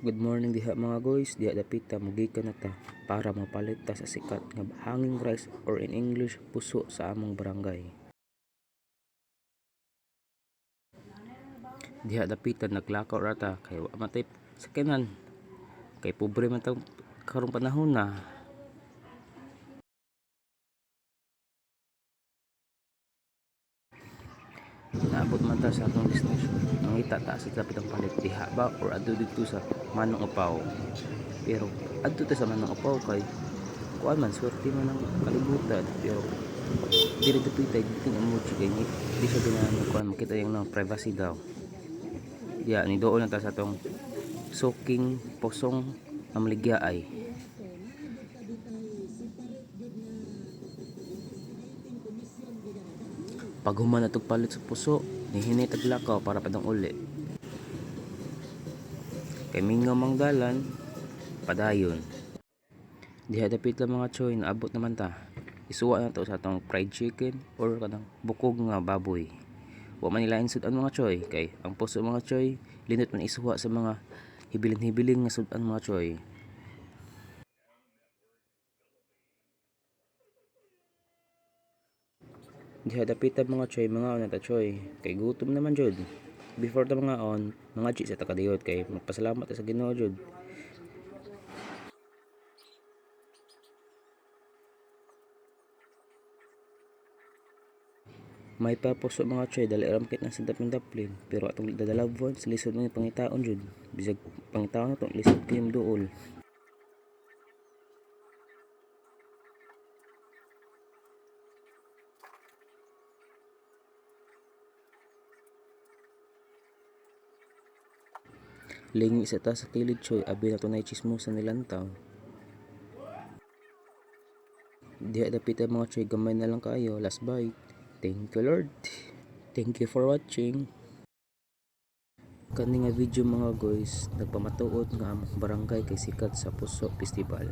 Good morning diha mga guys, diha dapit ta mugikan na ta para mapalit ta sa sikat nga hanging rice or in English puso sa among barangay. Diha dapit ta naglakaw ra ta kay wa matay sakinan kay pobre man ta karong panahon na. Naabot man ta sa atong destination. Mangita ta sa dapit ang palit diha ba or adto dito sa Manong Upaw. Pero adto ta sa Manong Upaw kay kuan man swerte man ang kalibutan pero diri dapit ay dito ang mo kay di siya ganahan kuan makita yung privacy daw. Ya ni doon na ta sa tong suking posong amligya ay. Pag human natog palit sa puso, nihinay taglakaw para padang uli. Kay mingaw mangdalan, padayon. Diha dapit lang mga choy, naabot naman ta. Isuwa na to sa atong fried chicken or kanang bukog nga baboy. Wa man nila sudan mga choy, kay ang puso mga choy, linot man isuwa sa mga hibilin-hibilin nga sudan mga choy. Diha dapit mga choy, mga on ta choy, kay gutom naman jud. Before ta mga on, mga chi sa takadiyot kay magpasalamat sa Ginoo jud. May papuso mga choy dali ramkit na sa daplin pero atong dadalawon sa lisod ng pangitaon jud. Bisag pangitaon na to lisod kayong duol. Lingi sa ta sa kilid choy, abi na to na chismosa nilantaw. Diha dapit mga choy, gamay na lang kayo. Last bite. Thank you Lord. Thank you for watching. Kani nga video mga guys, nagpamatuod nga ang barangay kay sikat sa Puso Festival.